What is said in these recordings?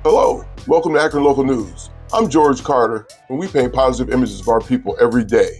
Hello, welcome to Akron Local News. I'm George Carter, and we paint positive images of our people every day.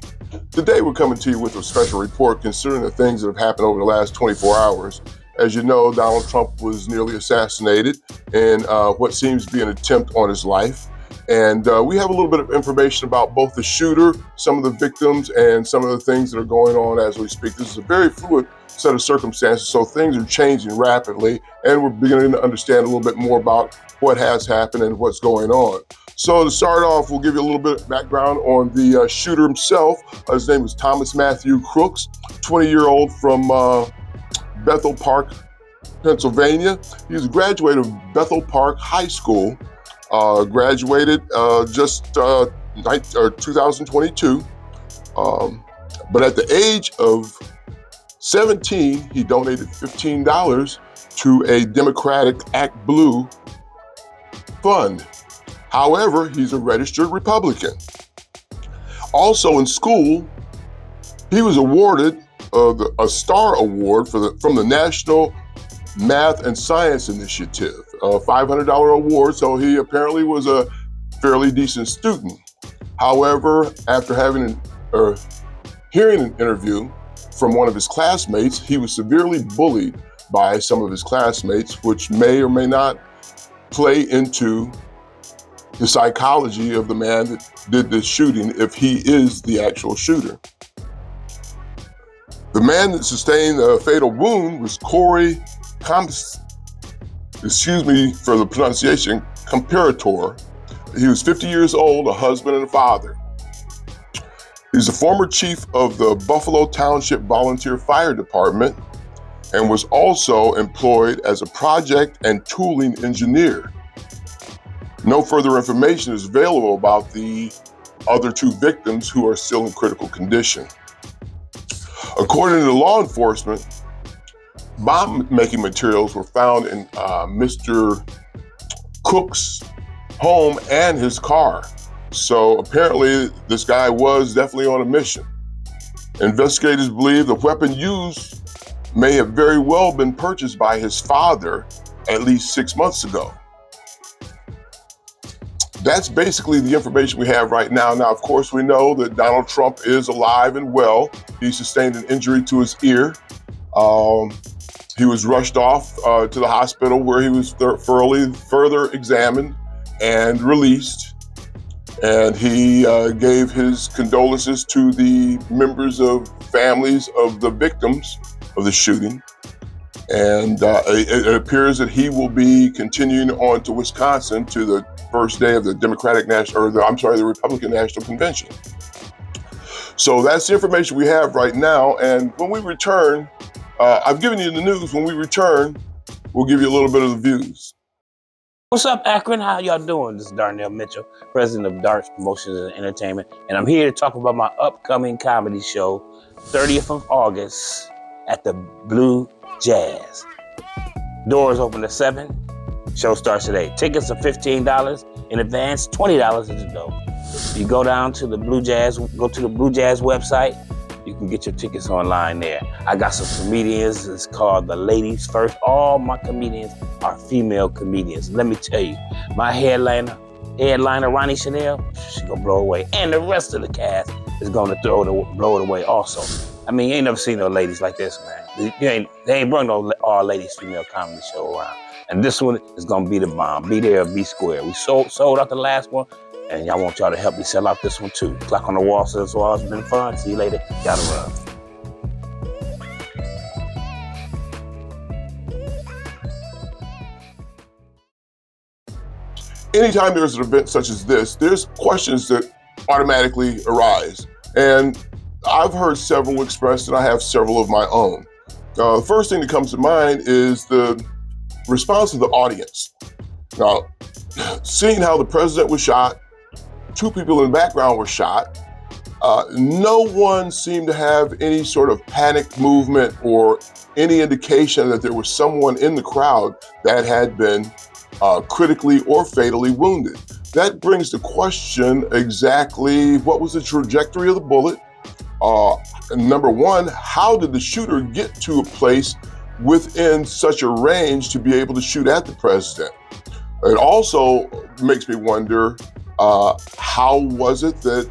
Today, we're coming to you with a special report concerning the things that have happened over the last 24 hours. As you know, Donald Trump was nearly assassinated in what seems to be an attempt on his life. And we have a little bit of information about both the shooter, some of the victims, and some of the things that are going on as we speak. This is a very fluid set of circumstances, so things are changing rapidly, and we're beginning to understand a little bit more about what has happened and what's going on. So to start off, we'll give you a little bit of background on the shooter himself. His name was Thomas Matthew Crooks, 20-year-old from Bethel Park, Pennsylvania. He was a graduate of Bethel Park High School, graduated just 2022. But at the age of 17, he donated $15 to a Democratic Act Blue fund. However, he's a registered Republican. Also in school, he was awarded a STAR Award from the National Math and Science Initiative, a $500 award, so he apparently was a fairly decent student. However, after hearing an interview from one of his classmates, he was severely bullied by some of his classmates, which may or may not play into the psychology of the man that did this shooting, if he is the actual shooter. The man that sustained a fatal wound was Corey excuse me for the pronunciation, Comparator. He was 50 years old, a husband and a father. He's a former chief of the Buffalo Township Volunteer Fire Department and was also employed as a project and tooling engineer. No further information is available about the other two victims who are still in critical condition. According to law enforcement, bomb-making materials were found in Mr. Cook's home and his car. So apparently this guy was definitely on a mission. Investigators believe the weapon used may have very well been purchased by his father at least 6 months ago. That's basically the information we have right now. Now, of course, we know that Donald Trump is alive and well. He sustained an injury to his ear. He was rushed off to the hospital where he was further examined and released. And he gave his condolences to the members of families of the victims of the shooting. And it appears that he will be continuing on to Wisconsin to the first day of the the Republican National Convention. So that's the information we have right now. And when we return, I've given you the news. When we return, we'll give you a little bit of the views. What's up, Akron? How y'all doing? This is Darnell Mitchell, president of Darts Promotions and Entertainment, and I'm here to talk about my upcoming comedy show, 30th of August at the Blue Jazz. Doors open at 7. Show starts today. Tickets are $15 in advance, $20 at the door. You go down to the Blue Jazz, go to the Blue Jazz website. You can get your tickets online there. I got some comedians. It's called The Ladies First. All my comedians are female comedians. Let me tell you, my headliner, Ronnie Chanel, she gonna blow away. And the rest of the cast is gonna blow it away also. I mean, you ain't never seen no ladies like this, man. They ain't brought no all ladies female comedy show around. And this one is gonna be the bomb. Be there or be square. We sold out the last one. And I want y'all to help me sell out this one too. Clock on the wall says, well, it's been fun. See you later. Gotta run. Anytime there's an event such as this, there's questions that automatically arise. And I've heard several expressed, and I have several of my own. The first thing that comes to mind is the response of the audience. Now, seeing how the president was shot, 2 people in the background were shot. No one seemed to have any sort of panic movement or any indication that there was someone in the crowd that had been critically or fatally wounded. That brings the question exactly what was the trajectory of the bullet? Number one, how did the shooter get to a place within such a range to be able to shoot at the president? It also makes me wonder, how was it that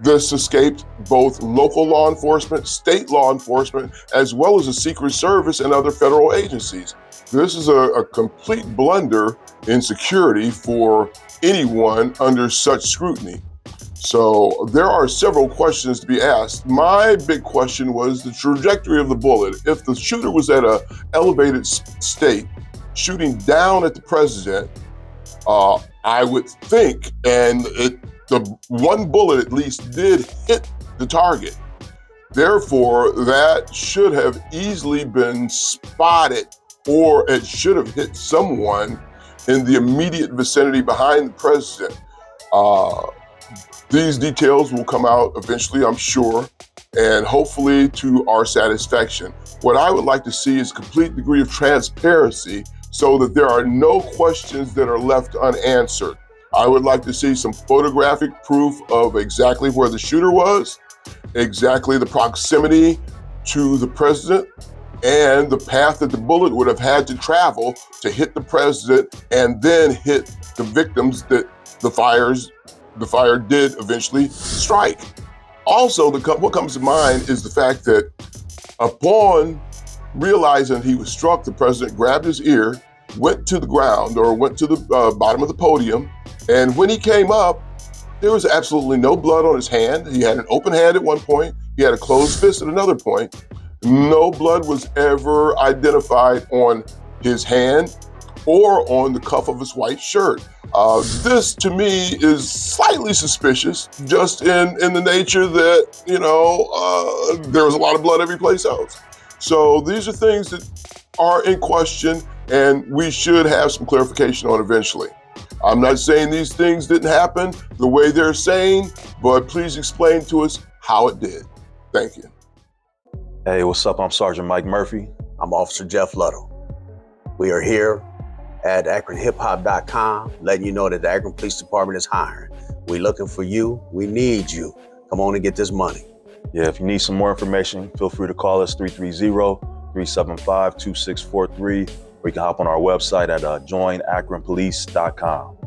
this escaped both local law enforcement, state law enforcement, as well as the Secret Service and other federal agencies? This is a complete blunder in security for anyone under such scrutiny. So there are several questions to be asked. My big question was the trajectory of the bullet. If the shooter was at an elevated state, shooting down at the president, I would think, the one bullet at least did hit the target. Therefore, that should have easily been spotted, or it should have hit someone in the immediate vicinity behind the president. These details will come out eventually, I'm sure, and hopefully to our satisfaction. What I would like to see is a complete degree of transparency so that there are no questions that are left unanswered. I would like to see some photographic proof of exactly where the shooter was, exactly the proximity to the president, and the path that the bullet would have had to travel to hit the president and then hit the victims that the fire did eventually strike. Also, what comes to mind is the fact that upon realizing he was struck, the president grabbed his ear, went to the ground, or went to the bottom of the podium, and when he came up, there was absolutely no blood on his hand. He had an open hand at one point. He had a closed fist at another point. No blood was ever identified on his hand or on the cuff of his white shirt. This, to me, is slightly suspicious, just in the nature that, there was a lot of blood every place else. So these are things that are in question, and we should have some clarification on eventually. I'm not saying these things didn't happen the way they're saying, but please explain to us how it did. Thank you. Hey, what's up? I'm Sergeant Mike Murphy. I'm Officer Jeff Luttle. We are here at AkronHipHop.com, letting you know that the Akron Police Department is hiring. We're looking for you. We need you. Come on and get this money. Yeah, if you need some more information, feel free to call us 330-375-2643, or you can hop on our website at joinakronpolice.com.